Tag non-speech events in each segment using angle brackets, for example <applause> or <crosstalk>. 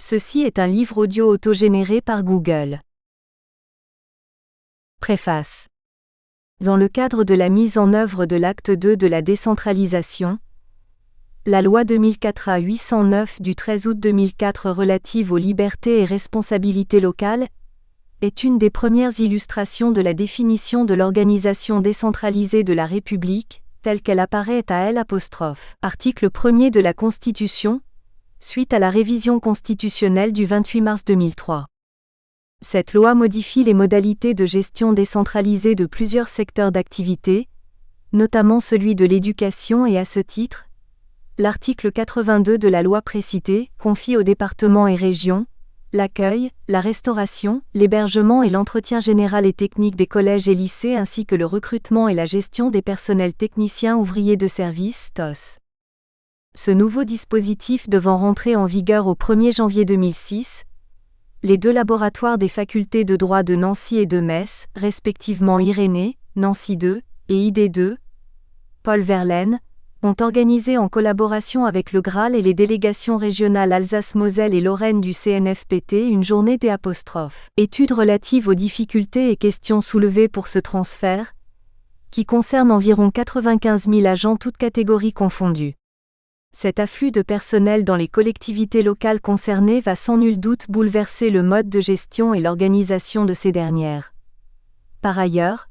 Ceci est un livre audio autogénéré par Google. Préface. Dans le cadre de la mise en œuvre de l'acte 2 de la décentralisation, la loi 2004/809 du 13 août 2004 relative aux libertés et responsabilités locales est une des premières illustrations de la définition de l'organisation décentralisée de la République, telle qu'elle apparaît à Article 1er de la Constitution, suite à la révision constitutionnelle du 28 mars 2003. Cette loi modifie les modalités de gestion décentralisée de plusieurs secteurs d'activité, notamment celui de l'éducation et à ce titre, l'article 82 de la loi précitée confie aux départements et régions l'accueil, la restauration, l'hébergement et l'entretien général et technique des collèges et lycées ainsi que le recrutement et la gestion des personnels techniciens ouvriers de service. <coughs> Ce nouveau dispositif devant rentrer en vigueur au 1er janvier 2006, les deux laboratoires des facultés de droit de Nancy et de Metz, respectivement Irénée, Nancy 2, et ID 2, Paul Verlaine, ont organisé en collaboration avec le Graal et les délégations régionales Alsace-Moselle et Lorraine du CNFPT une journée des études relatives aux difficultés et questions soulevées pour ce transfert, qui concerne environ 95 000 agents toutes catégories confondues. Cet afflux de personnel dans les collectivités locales concernées va sans nul doute bouleverser le mode de gestion et l'organisation de ces dernières. Par ailleurs,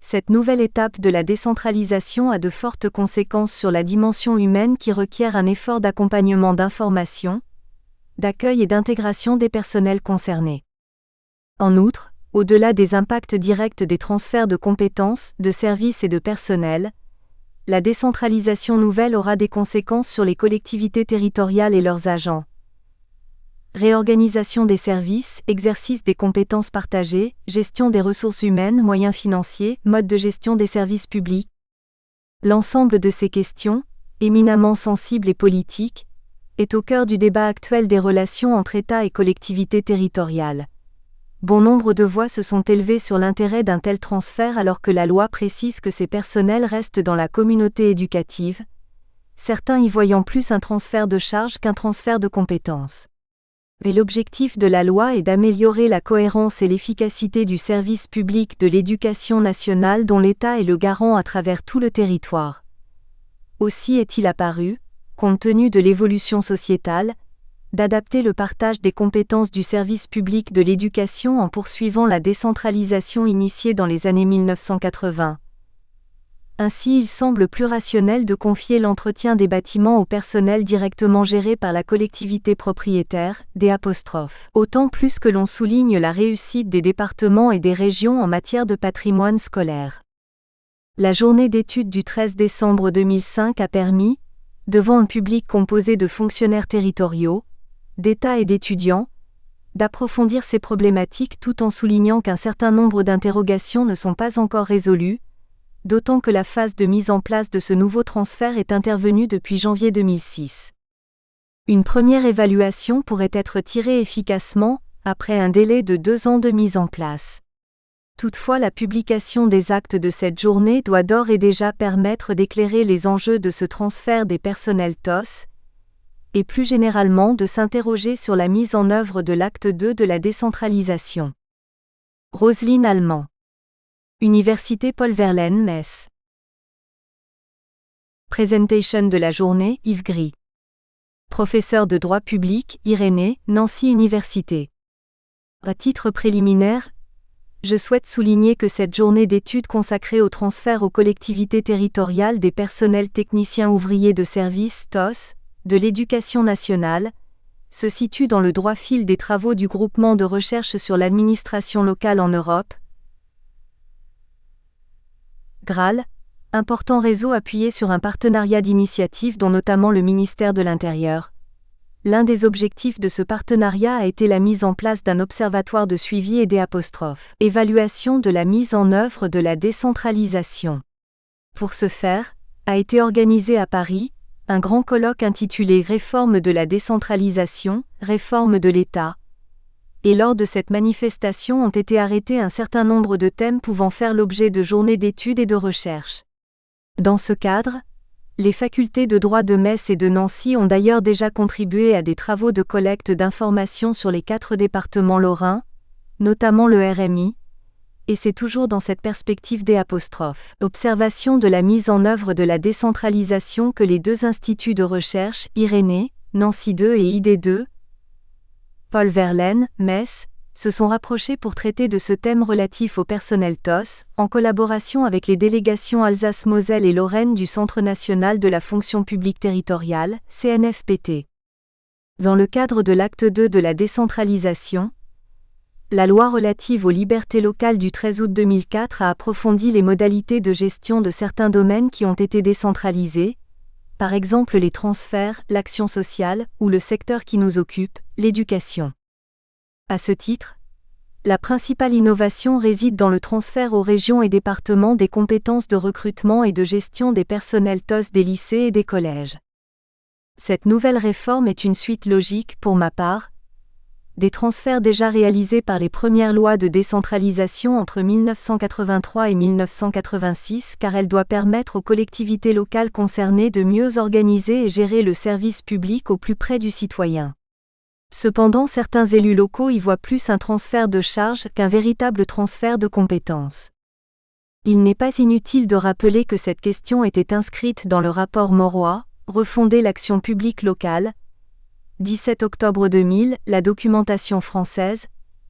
cette nouvelle étape de la décentralisation a de fortes conséquences sur la dimension humaine qui requiert un effort d'accompagnement d'information, d'accueil et d'intégration des personnels concernés. En outre, au-delà des impacts directs des transferts de compétences, de services et de personnel, la décentralisation nouvelle aura des conséquences sur les collectivités territoriales et leurs agents. Réorganisation des services, exercice des compétences partagées, gestion des ressources humaines, moyens financiers, mode de gestion des services publics. L'ensemble de ces questions, éminemment sensibles et politiques, est au cœur du débat actuel des relations entre État et collectivités territoriales. Bon nombre de voix se sont élevées sur l'intérêt d'un tel transfert alors que la loi précise que ces personnels restent dans la communauté éducative, certains y voyant plus un transfert de charges qu'un transfert de compétences. Mais l'objectif de la loi est d'améliorer la cohérence et l'efficacité du service public de l'éducation nationale dont l'État est le garant à travers tout le territoire. Aussi est-il apparu, compte tenu de l'évolution sociétale, d'adapter le partage des compétences du service public de l'éducation en poursuivant la décentralisation initiée dans les années 1980. Ainsi, il semble plus rationnel de confier l'entretien des bâtiments au personnel directement géré par la collectivité propriétaire, Autant plus que l'on souligne la réussite des départements et des régions en matière de patrimoine scolaire. La journée d'études du 13 décembre 2005 a permis, devant un public composé de fonctionnaires territoriaux, d'État et d'étudiants, d'approfondir ces problématiques tout en soulignant qu'un certain nombre d'interrogations ne sont pas encore résolues, d'autant que la phase de mise en place de ce nouveau transfert est intervenue depuis janvier 2006. Une première évaluation pourrait être tirée efficacement, après un délai de 2 ans de mise en place. Toutefois, la publication des actes de cette journée doit d'ores et déjà permettre d'éclairer les enjeux de ce transfert des personnels TOS, et plus généralement de s'interroger sur la mise en œuvre de l'acte 2 de la décentralisation. Roselyne Allemand. Université Paul Verlaine, Metz. Présentation de la journée, Yves Gris. Professeur de droit public, Irénée, Nancy Université. À titre préliminaire, je souhaite souligner que cette journée d'études consacrée au transfert aux collectivités territoriales des personnels techniciens ouvriers de service <coughs> de l'Éducation nationale, se situe dans le droit fil des travaux du groupement de recherche sur l'administration locale en Europe, Graal, important réseau appuyé sur un partenariat d'initiatives dont notamment le ministère de l'Intérieur. L'un des objectifs de ce partenariat a été la mise en place d'un observatoire de suivi et évaluation de la mise en œuvre de la décentralisation. Pour ce faire, a été organisé à Paris, un grand colloque intitulé « Réforme de la décentralisation, réforme de l'État ». Et lors de cette manifestation ont été arrêtés un certain nombre de thèmes pouvant faire l'objet de journées d'études et de recherche. Dans ce cadre, Les facultés de droit de Metz et de Nancy ont d'ailleurs déjà contribué à des travaux de collecte d'informations sur les 4 départements lorrains, notamment le RMI, et c'est toujours dans cette perspective observation de la mise en œuvre de la décentralisation que les 2 instituts de recherche, Irénée, Nancy 2 et ID 2, Paul Verlaine, Metz, se sont rapprochés pour traiter de ce thème relatif au personnel TOS, en collaboration avec les délégations Alsace-Moselle et Lorraine du Centre national de la fonction publique territoriale, CNFPT. Dans le cadre de l'acte 2 de la décentralisation, la loi relative aux libertés locales du 13 août 2004 a approfondi les modalités de gestion de certains domaines qui ont été décentralisés, par exemple les transferts, l'action sociale, ou le secteur qui nous occupe, l'éducation. À ce titre, la principale innovation réside dans le transfert aux régions et départements des compétences de recrutement et de gestion des personnels TOS des lycées et des collèges. Cette nouvelle réforme est une suite logique, pour ma part, des transferts déjà réalisés par les premières lois de décentralisation entre 1983 et 1986 car elle doit permettre aux collectivités locales concernées de mieux organiser et gérer le service public au plus près du citoyen. Cependant, certains élus locaux y voient plus un transfert de charges qu'un véritable transfert de compétences. Il n'est pas inutile de rappeler que cette question était inscrite dans le rapport Mauroy, Refonder l'action publique locale, 17 octobre 2000, la documentation française,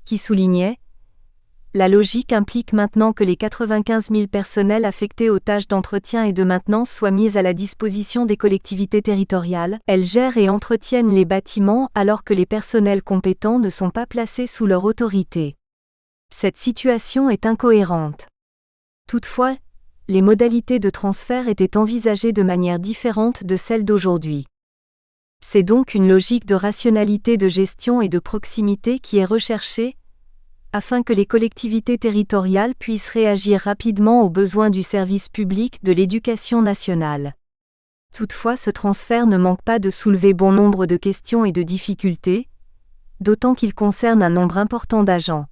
qui soulignait « La logique implique maintenant que les 95 000 personnels affectés aux tâches d'entretien et de maintenance soient mis à la disposition des collectivités territoriales. Elles gèrent et entretiennent les bâtiments alors que les personnels compétents ne sont pas placés sous leur autorité. Cette situation est incohérente. Toutefois, les modalités de transfert étaient envisagées de manière différente de celles d'aujourd'hui. C'est donc une logique de rationalité de gestion et de proximité qui est recherchée, afin que les collectivités territoriales puissent réagir rapidement aux besoins du service public de l'éducation nationale. Toutefois, ce transfert ne manque pas de soulever bon nombre de questions et de difficultés, d'autant qu'il concerne un nombre important d'agents.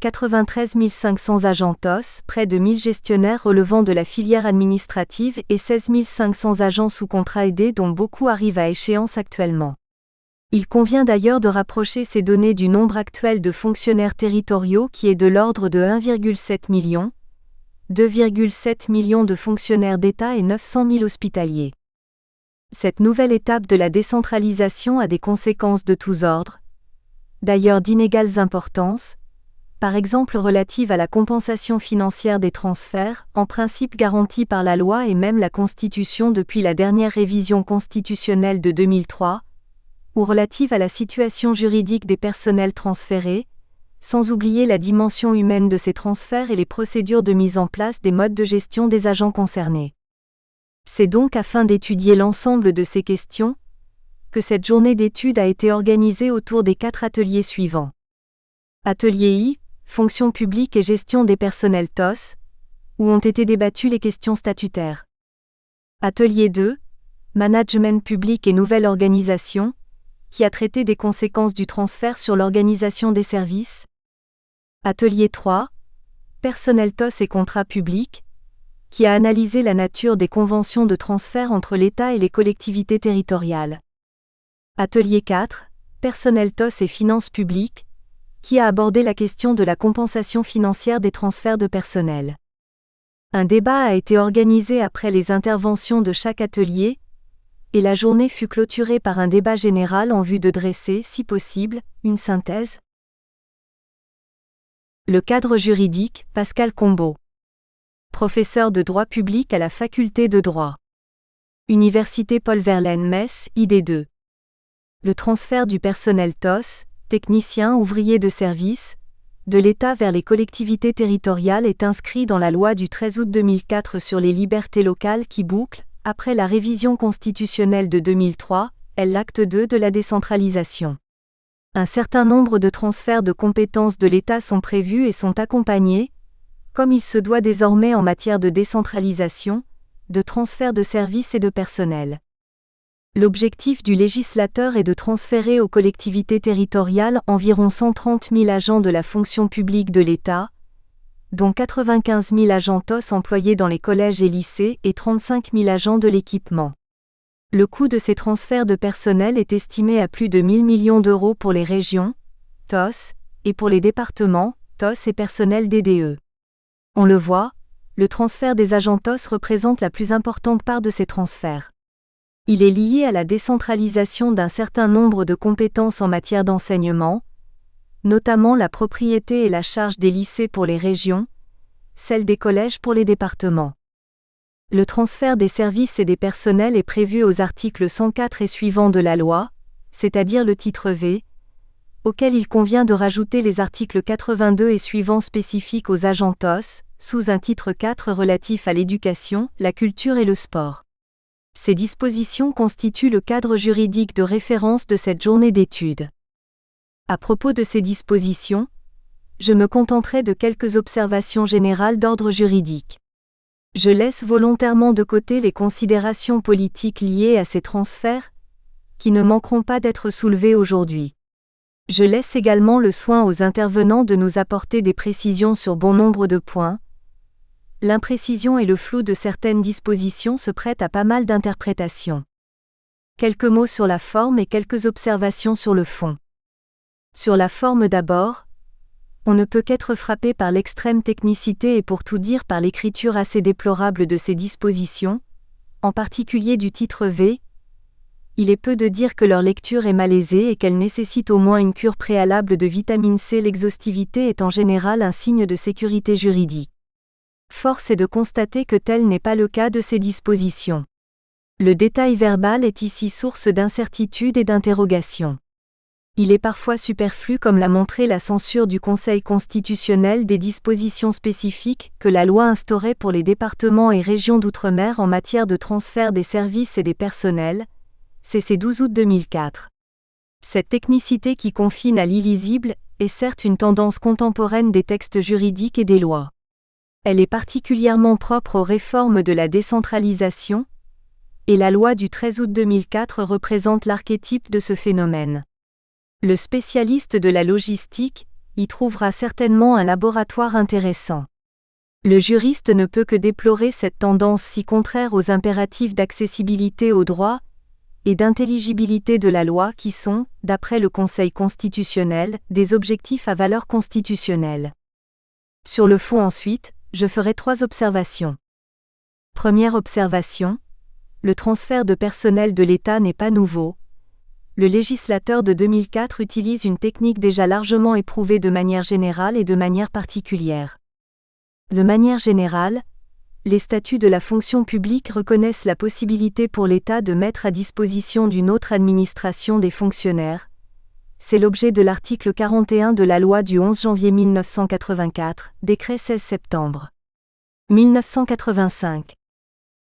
93 500 agents TOS, près de 1000 gestionnaires relevant de la filière administrative et 16 500 agents sous contrat aidé dont beaucoup arrivent à échéance actuellement. Il convient d'ailleurs de rapprocher ces données du nombre actuel de fonctionnaires territoriaux qui est de l'ordre de 1,7 million, 2,7 millions de fonctionnaires d'État et 900 000 hospitaliers. Cette nouvelle étape de la décentralisation a des conséquences de tous ordres, d'ailleurs d'inégales importances, par exemple relative à la compensation financière des transferts, en principe garantie par la loi et même la Constitution depuis la dernière révision constitutionnelle de 2003, ou relative à la situation juridique des personnels transférés, sans oublier la dimension humaine de ces transferts et les procédures de mise en place des modes de gestion des agents concernés. C'est donc afin d'étudier l'ensemble de ces questions que cette journée d'études a été organisée autour des 4 ateliers suivants. Atelier I, Fonction publique et gestion des personnels TOS, où ont été débattues les questions statutaires. Atelier 2, Management public et nouvelle organisation, qui a traité des conséquences du transfert sur l'organisation des services. Atelier 3, Personnel TOS et contrat public, qui a analysé la nature des conventions de transfert entre l'État et les collectivités territoriales. Atelier 4, Personnel TOS et finances publiques, qui a abordé la question de la compensation financière des transferts de personnel. Un débat a été organisé après les interventions de chaque atelier, et la journée fut clôturée par un débat général en vue de dresser, si possible, une synthèse. Le cadre juridique, Pascal Combeau. Professeur de droit public à la faculté de droit. Université Paul Verlaine Metz, ID 2. Le transfert du personnel TOS, technicien ouvrier de service, de l'État vers les collectivités territoriales est inscrit dans la loi du 13 août 2004 sur les libertés locales qui boucle, après la révision constitutionnelle de 2003, l'acte 2 de la décentralisation. Un certain nombre de transferts de compétences de l'État sont prévus et sont accompagnés, comme il se doit désormais en matière de décentralisation, de transfert de services et de personnel. L'objectif du législateur est de transférer aux collectivités territoriales environ 130 000 agents de la fonction publique de l'État, dont 95 000 agents TOS employés dans les collèges et lycées et 35 000 agents de l'équipement. Le coût de ces transferts de personnel est estimé à plus de 1 000 millions d'euros pour les régions, TOS, et pour les départements, TOS et personnel DDE. On le voit, le transfert des agents TOS représente la plus importante part de ces transferts. Il est lié à la décentralisation d'un certain nombre de compétences en matière d'enseignement, notamment la propriété et la charge des lycées pour les régions, celle des collèges pour les départements. Le transfert des services et des personnels est prévu aux articles 104 et suivants de la loi, c'est-à-dire le titre V, auquel il convient de rajouter les articles 82 et suivants spécifiques aux agents TOS, sous un titre 4 relatif à l'éducation, la culture et le sport. Ces dispositions constituent le cadre juridique de référence de cette journée d'études. À propos de ces dispositions, je me contenterai de quelques observations générales d'ordre juridique. Je laisse volontairement de côté les considérations politiques liées à ces transferts, qui ne manqueront pas d'être soulevées aujourd'hui. Je laisse également le soin aux intervenants de nous apporter des précisions sur bon nombre de points. L'imprécision et le flou de certaines dispositions se prêtent à pas mal d'interprétations. Quelques mots sur la forme et quelques observations sur le fond. Sur la forme d'abord, on ne peut qu'être frappé par l'extrême technicité et pour tout dire par l'écriture assez déplorable de ces dispositions, en particulier du titre V. Il est peu de dire que leur lecture est malaisée et qu'elle nécessite au moins une cure préalable de vitamine C. L'exhaustivité est en général un signe de sécurité juridique. Force est de constater que tel n'est pas le cas de ces dispositions. Le détail verbal est ici source d'incertitude et d'interrogation. Il est parfois superflu, comme l'a montré la censure du Conseil constitutionnel, des dispositions spécifiques que la loi instaurait pour les départements et régions d'outre-mer en matière de transfert des services et des personnels, CC 12 août 2004. Cette technicité qui confine à l'illisible est certes une tendance contemporaine des textes juridiques et des lois. Elle est particulièrement propre aux réformes de la décentralisation, et la loi du 13 août 2004 représente l'archétype de ce phénomène. Le spécialiste de la logistique y trouvera certainement un laboratoire intéressant. Le juriste ne peut que déplorer cette tendance si contraire aux impératifs d'accessibilité au droit et d'intelligibilité de la loi qui sont, d'après le Conseil constitutionnel, des objectifs à valeur constitutionnelle. Sur le fond ensuite, je ferai 3 observations. Première observation, le transfert de personnel de l'État n'est pas nouveau. Le législateur de 2004 utilise une technique déjà largement éprouvée de manière générale et de manière particulière. De manière générale, les statuts de la fonction publique reconnaissent la possibilité pour l'État de mettre à disposition d'une autre administration des fonctionnaires. C'est l'objet de l'article 41 de la loi du 11 janvier 1984, décret 16 septembre 1985.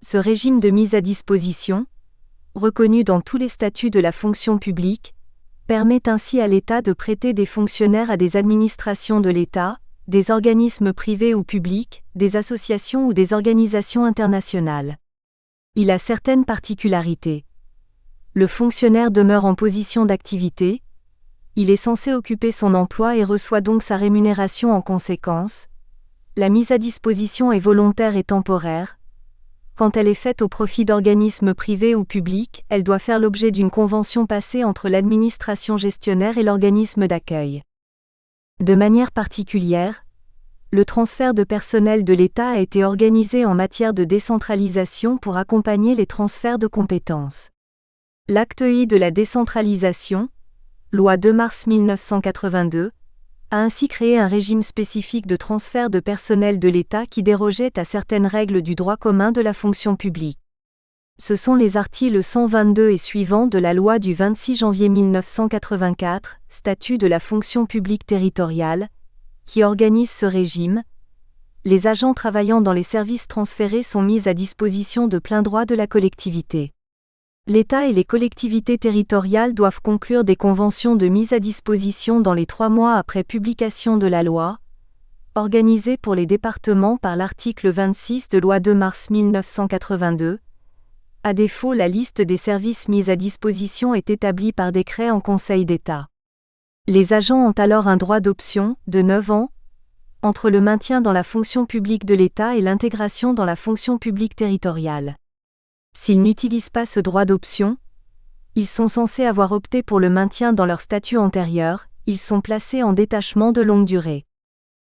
Ce régime de mise à disposition, reconnu dans tous les statuts de la fonction publique, permet ainsi à l'État de prêter des fonctionnaires à des administrations de l'État, des organismes privés ou publics, des associations ou des organisations internationales. Il a certaines particularités. Le fonctionnaire demeure en position d'activité, il est censé occuper son emploi et reçoit donc sa rémunération en conséquence. La mise à disposition est volontaire et temporaire. Quand elle est faite au profit d'organismes privés ou publics, elle doit faire l'objet d'une convention passée entre l'administration gestionnaire et l'organisme d'accueil. De manière particulière, le transfert de personnel de l'État a été organisé en matière de décentralisation pour accompagner les transferts de compétences. L'acte I de la décentralisation, loi 2 mars 1982, a ainsi créé un régime spécifique de transfert de personnel de l'État qui dérogeait à certaines règles du droit commun de la fonction publique. Ce sont les articles 122 et suivants de la loi du 26 janvier 1984, statut de la fonction publique territoriale, qui organisent ce régime. Les agents travaillant dans les services transférés sont mis à disposition de plein droit de la collectivité. L'État et les collectivités territoriales doivent conclure des conventions de mise à disposition dans les 3 mois après publication de la loi, organisées pour les départements par l'article 26 de loi 2 mars 1982. À défaut, la liste des services mis à disposition est établie par décret en Conseil d'État. Les agents ont alors un droit d'option, de 9 ans, entre le maintien dans la fonction publique de l'État et l'intégration dans la fonction publique territoriale. S'ils n'utilisent pas ce droit d'option, ils sont censés avoir opté pour le maintien dans leur statut antérieur, ils sont placés en détachement de longue durée.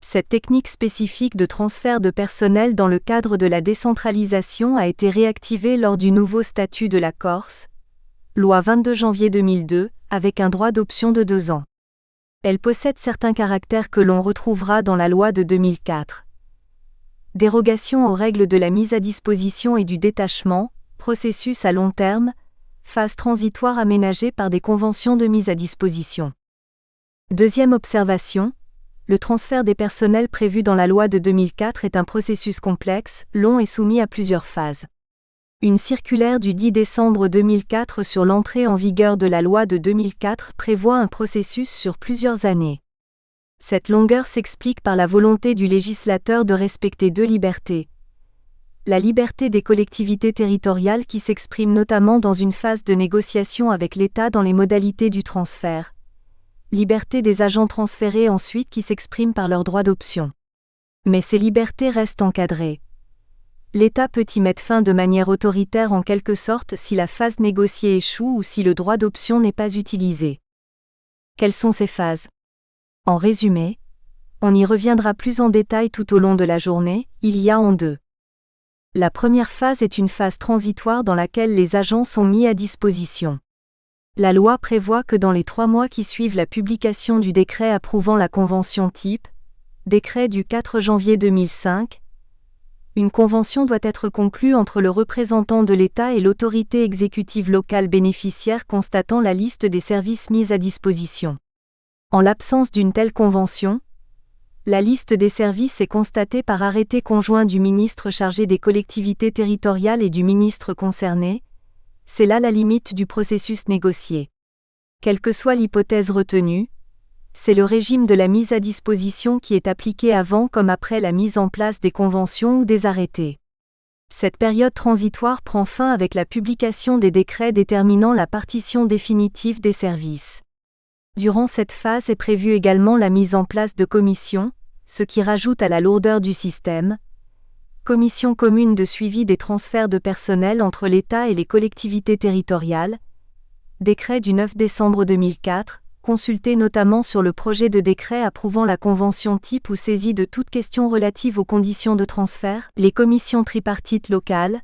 Cette technique spécifique de transfert de personnel dans le cadre de la décentralisation a été réactivée lors du nouveau statut de la Corse, loi 22 janvier 2002, avec un droit d'option de 2 ans. Elle possède certains caractères que l'on retrouvera dans la loi de 2004. Dérogation aux règles de la mise à disposition et du détachement, processus à long terme, phase transitoire aménagée par des conventions de mise à disposition. Deuxième observation, le transfert des personnels prévu dans la loi de 2004 est un processus complexe, long et soumis à plusieurs phases. Une circulaire du 10 décembre 2004 sur l'entrée en vigueur de la loi de 2004 prévoit un processus sur plusieurs années. Cette longueur s'explique par la volonté du législateur de respecter 2 libertés. La liberté des collectivités territoriales qui s'exprime notamment dans une phase de négociation avec l'État dans les modalités du transfert. Liberté des agents transférés ensuite qui s'expriment par leur droit d'option. Mais ces libertés restent encadrées. L'État peut y mettre fin de manière autoritaire en quelque sorte si la phase négociée échoue ou si le droit d'option n'est pas utilisé. Quelles sont ces phases ? En résumé, on y reviendra plus en détail tout au long de la journée, il y a en 2. La première phase est une phase transitoire dans laquelle les agents sont mis à disposition. La loi prévoit que dans les 3 mois qui suivent la publication du décret approuvant la convention type, décret du 4 janvier 2005, une convention doit être conclue entre le représentant de l'État et l'autorité exécutive locale bénéficiaire constatant la liste des services mis à disposition. En l'absence d'une telle convention, la liste des services est constatée par arrêté conjoint du ministre chargé des collectivités territoriales et du ministre concerné. C'est là la limite du processus négocié. Quelle que soit l'hypothèse retenue, c'est le régime de la mise à disposition qui est appliqué avant comme après la mise en place des conventions ou des arrêtés. Cette période transitoire prend fin avec la publication des décrets déterminant la partition définitive des services. Durant cette phase est prévue également la mise en place de commissions, ce qui rajoute à la lourdeur du système. Commission commune de suivi des transferts de personnel entre l'État et les collectivités territoriales. Décret du 9 décembre 2004, consulté notamment sur le projet de décret approuvant la convention type ou saisi de toute question relative aux conditions de transfert. Les commissions tripartites locales.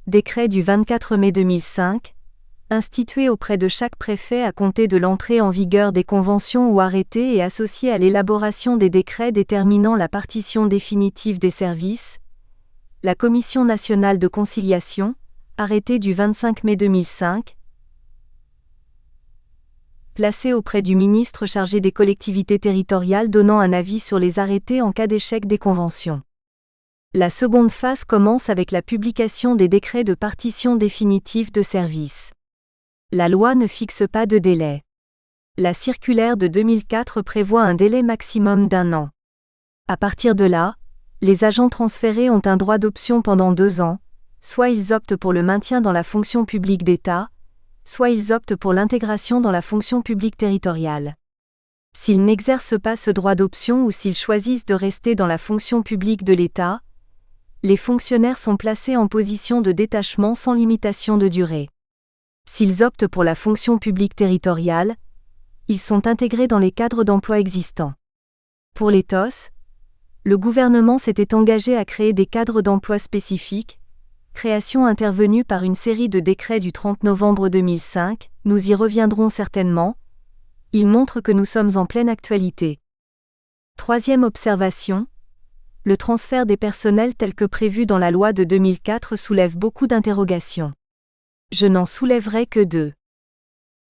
Décret du 24 mai 2005, institué auprès de chaque préfet à compter de l'entrée en vigueur des conventions ou arrêtés et associé à l'élaboration des décrets déterminant la partition définitive des services. La Commission nationale de conciliation, arrêté du 25 mai 2005, placée auprès du ministre chargé des collectivités territoriales donnant un avis sur les arrêtés en cas d'échec des conventions. La seconde phase commence avec la publication des décrets de partition définitive de services. La loi ne fixe pas de délai. La circulaire de 2004 prévoit un délai maximum d'1 an. À partir de là, les agents transférés ont un droit d'option pendant 2 ans, soit ils optent pour le maintien dans la fonction publique d'État, soit ils optent pour l'intégration dans la fonction publique territoriale. S'ils n'exercent pas ce droit d'option ou s'ils choisissent de rester dans la fonction publique de l'État, les fonctionnaires sont placés en position de détachement sans limitation de durée. S'ils optent pour la fonction publique territoriale, ils sont intégrés dans les cadres d'emploi existants. Pour les TOS, le gouvernement s'était engagé à créer des cadres d'emploi spécifiques, création intervenue par une série de décrets du 30 novembre 2005, nous y reviendrons certainement. Il montre que nous sommes en pleine actualité. Troisième observation, le transfert des personnels tel que prévu dans la loi de 2004 soulève beaucoup d'interrogations. Je n'en soulèverai que 2.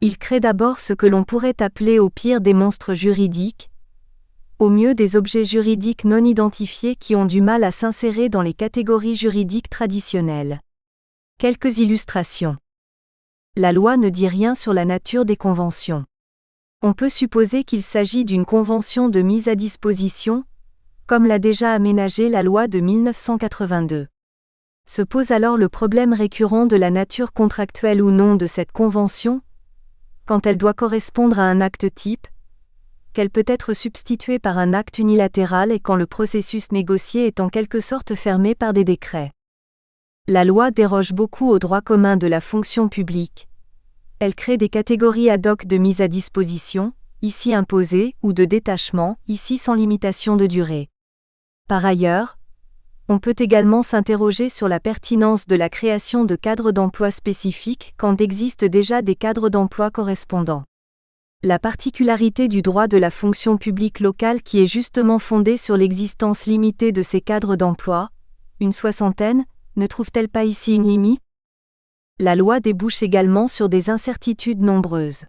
Il crée d'abord ce que l'on pourrait appeler au pire des monstres juridiques, au mieux des objets juridiques non identifiés qui ont du mal à s'insérer dans les catégories juridiques traditionnelles. Quelques illustrations. La loi ne dit rien sur la nature des conventions. On peut supposer qu'il s'agit d'une convention de mise à disposition, comme l'a déjà aménagé la loi de 1982. Se pose alors le problème récurrent de la nature contractuelle ou non de cette convention, quand elle doit correspondre à un acte type, qu'elle peut être substituée par un acte unilatéral et quand le processus négocié est en quelque sorte fermé par des décrets. La loi déroge beaucoup au droit commun de la fonction publique. Elle crée des catégories ad hoc de mise à disposition, ici imposées, ou de détachement, ici sans limitation de durée. Par ailleurs, on peut également s'interroger sur la pertinence de la création de cadres d'emploi spécifiques quand existent déjà des cadres d'emploi correspondants. La particularité du droit de la fonction publique locale qui est justement fondée sur l'existence limitée de ces cadres d'emploi, une soixantaine, ne trouve-t-elle pas ici une limite ? La loi débouche également sur des incertitudes nombreuses.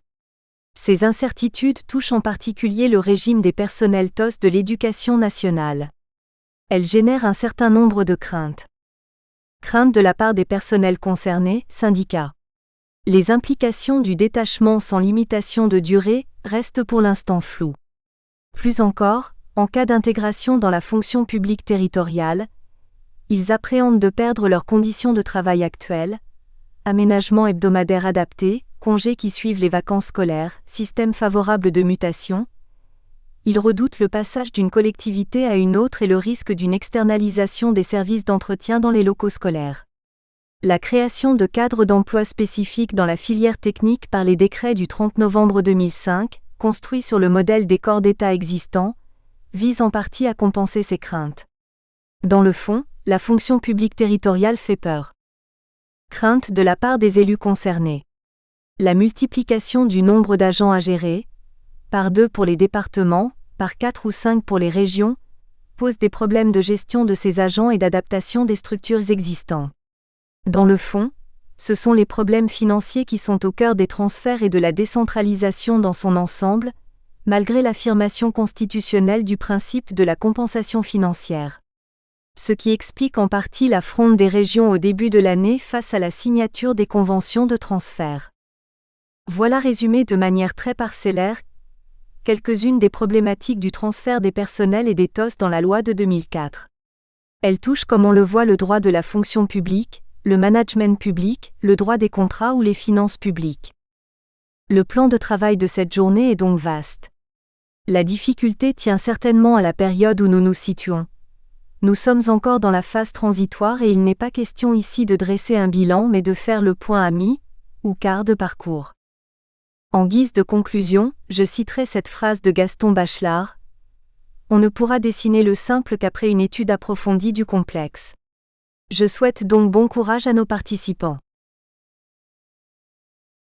Ces incertitudes touchent en particulier le régime des personnels TOS de l'éducation nationale. Elles génèrent un certain nombre de craintes. Craintes de la part des personnels concernés, syndicats. Les implications du détachement sans limitation de durée restent pour l'instant floues. Plus encore, en cas d'intégration dans la fonction publique territoriale, ils appréhendent de perdre leurs conditions de travail actuelles, aménagement hebdomadaire adapté, congés qui suivent les vacances scolaires, système favorable de mutation. Ils redoutent le passage d'une collectivité à une autre et le risque d'une externalisation des services d'entretien dans les locaux scolaires. La création de cadres d'emploi spécifiques dans la filière technique par les décrets du 30 novembre 2005, construits sur le modèle des corps d'État existants, vise en partie à compenser ces craintes. Dans le fond, la fonction publique territoriale fait peur. Crainte de la part des élus concernés. La multiplication du nombre d'agents à gérer, par 2 pour les départements, par 4 ou 5 pour les régions, pose des problèmes de gestion de ces agents et d'adaptation des structures existantes. Dans le fond, ce sont les problèmes financiers qui sont au cœur des transferts et de la décentralisation dans son ensemble, malgré l'affirmation constitutionnelle du principe de la compensation financière. Ce qui explique en partie la fronde des régions au début de l'année face à la signature des conventions de transfert. Voilà résumé de manière très parcellaire quelques-unes des problématiques du transfert des personnels et des TOS dans la loi de 2004. Elles touchent comme on le voit le droit de la fonction publique, le management public, le droit des contrats ou les finances publiques. Le plan de travail de cette journée est donc vaste. La difficulté tient certainement à la période où nous nous situons. Nous sommes encore dans la phase transitoire et il n'est pas question ici de dresser un bilan mais de faire le point à mi- ou quart de parcours. En guise de conclusion, je citerai cette phrase de Gaston Bachelard. On ne pourra dessiner le simple qu'après une étude approfondie du complexe. Je souhaite donc bon courage à nos participants.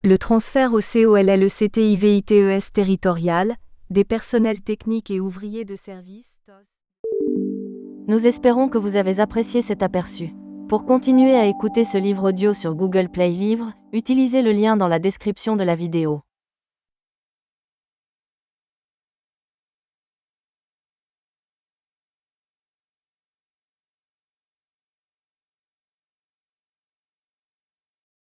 Le transfert au COLLECTIVITES territorial, des personnels techniques et ouvriers de service TOS. Nous espérons que vous avez apprécié cet aperçu. Pour continuer à écouter ce livre audio sur Google Play Livres, utilisez le lien dans la description de la vidéo.